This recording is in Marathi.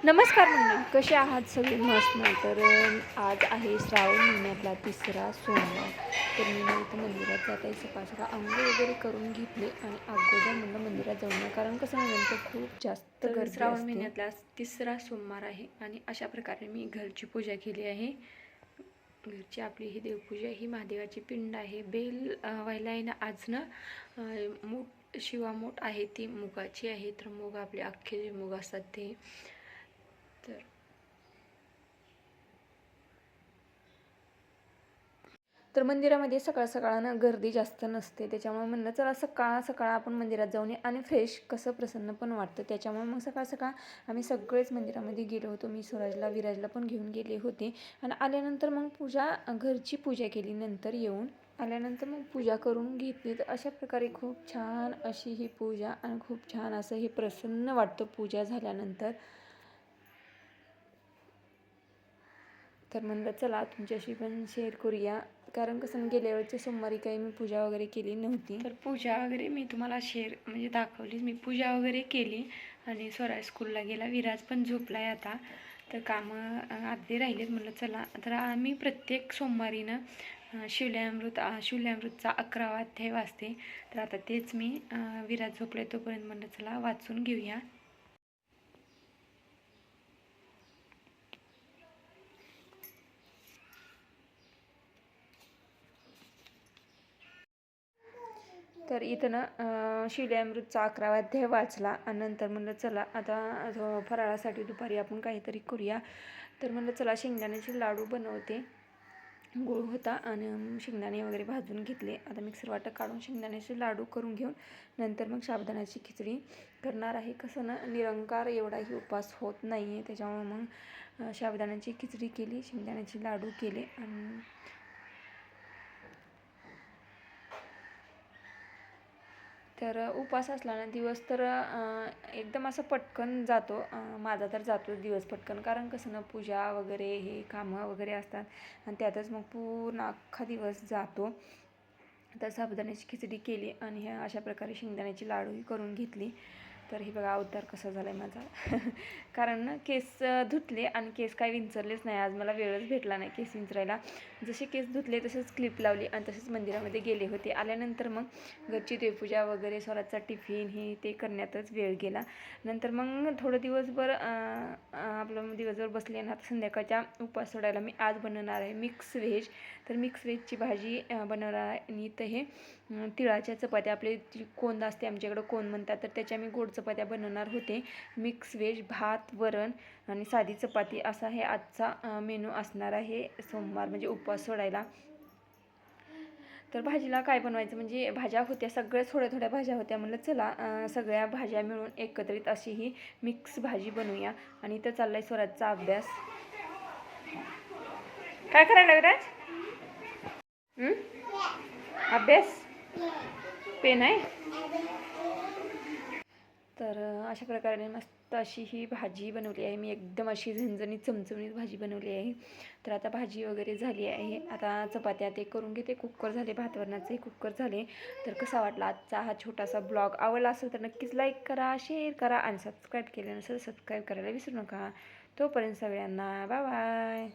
नमस्कार मंडळी, कसे आहात सगळे? मस्त ना. तर आज आहे श्रावण महिन्यातला तिसरा सोमवार. तर मी ना इथं मंदिरात जात आहे. सकाळ सकाळ अंघोळ वगैरे करून घेतले आणि अगोदर म्हणलं मंदिरात जाऊन या, कारण कसं नंतर खूप जास्त गर्दी श्रावण असते. महिन्यातला तिसरा सोमवार आहे आणि अशा प्रकारे मी घरची पूजा केली आहे. घरची आपली ही देवपूजा, ही महादेवाची पिंड आहे. बेल व्हायला आहे ना आज ना मूठ शिवामूठ आहे, ती मुगाची आहे. तर मूग आपले अख्खे जे मूग असतात ते. तर मंदिरामध्ये सकाळ सकाळनं गर्दी जास्त नसते, त्याच्यामुळे म्हणलं चला सकाळ सकाळ आपण मंदिरात जाऊन आणि फ्रेश कसं प्रसन्न पण वाटतं. त्याच्यामुळे मग सकाळ सकाळ आम्ही सगळेच मंदिरामध्ये गेलो होतो. मी स्वराजला विराजला पण घेऊन गेले होते आणि आल्यानंतर मग घरची पूजा केली. नंतर येऊन आल्यानंतर मग पूजा करून घेतली. तर अशा प्रकारे खूप छान अशी ही पूजा आणि खूप छान असं हे प्रसन्न वाटतं पूजा झाल्यानंतर. तर म्हणलं चला तुमच्याशी पण शेअर करूया, कारण कसं गेल्या वेळच्या सोमवारी काही मी पूजा वगैरे केली नव्हती. तर पूजा वगैरे मी तुम्हाला शेअर म्हणजे दाखवली. मी पूजा वगैरे केली आणि स्वराज स्कूलला गेला. विराज पण झोपला आहे आता. तर कामं अर्धे राहिलेत. म्हणलं चला तर आम्ही प्रत्येक सोमवारीनं शिवल्यामृतचा 11वा अध्याय वाचते. तर आता तेच मी विराज झोपले तोपर्यंत म्हणलं चला वाचून घेऊया. तर इथं ना शिवल्यामृतचा 11वा अध्याय वाचला आणि नंतर म्हणलं चला आता फराळासाठी दुपारी आपण काहीतरी करूया. तर म्हणलं चला शेंगदाण्याचे लाडू बनवते. गूळ होता आणि शेंगदाणे वगैरे भाजून घेतले. आता मिक्सर वाटं काढून शेंगदाण्याचे लाडू करून घेऊन नंतर मग साबुदाण्याची खिचडी करणार आहे. कसं ना निरंकार एवढाही उपवास होत नाही आहे, त्याच्यामुळे मग साबुदाण्याची खिचडी केली, शेंगदाण्याचे लाडू केले. आणि तर उपवास असला ना दिवस तर एकदम असं पटकन जातो. माझा तर जातो दिवस पटकन, कारण कसं ना पूजा वगैरे हे कामं वगैरे असतात आणि त्यातच मग पूर्ण अख्खा दिवस जातो. तर साबुदाण्याची खिचडी केली आणि ह्या अशा प्रकारे शेंगदाण्याची लाडूही करून घेतली. तर हे बघा अवतार कसा झाला आहे माझा कारण ना केस धुतले आणि केस काही विंचरलेच नाही. आज मला वेळच भेटला नाही केस विंचरायला. जसे केस धुतले तसेच क्लिप लावली आणि तसेच मंदिरामध्ये गेले होते. आल्यानंतर मग घरची देवपूजा वगैरे स्वराजचा टिफिन हे ते करण्यातच वेळ गेला. नंतर मग थोडं दिवसभर आपलं दिवसभर बसले ना. आता संध्याकाळच्या उपवास सोडायला मी आज बनवणार आहे मिक्स व्हेज. तर मिक्स व्हेजची भाजी बनवणार आहे. आणि इथं हे तिळाच्या चपात्या, आपले कोंद असते आमच्याकडं कोंद म्हणतात, तर त्याच्या मी गोड चपात्या बनवणार होते. मिक्स व्हेज, भात, वरण आणि साधी चपाती असा हे आजचा मेनू असणार आहे सोमवार म्हणजे उपवास सोडायला. तर भाजीला काय बनवायचं म्हणजे भाज्या होत्या सगळ्या, थोड्या थोड्या भाज्या होत्या. म्हणलं चला सगळ्या भाज्या मिळून एकत्रित अशी ही मिक्स भाजी बनवूया. आणि इथं चाललाय स्वराजचा अभ्यास. काय करायला विराज? अभ्यास पेन आहे. तर अशा प्रकारे मस्त अशी ही भाजी बनवली आहे मी. एकदम अशी झणझणीत चमचमीत भाजी बनवली आहे. तर आता भाजी वगैरे झाली आहे. आता चपात्या ते करून घेते. कुकर झाले, भातवरणाचे कुकर झाले. तर कसा वाटला आजचा हा छोटासा ब्लॉग? आवडला असेल तर नक्कीच लाईक करा, शेअर करा आणि सबस्क्राईब केलं नसेल सबस्क्राईब करायला विसरू नका. तोपर्यंत सगळ्यांना बाय बाय.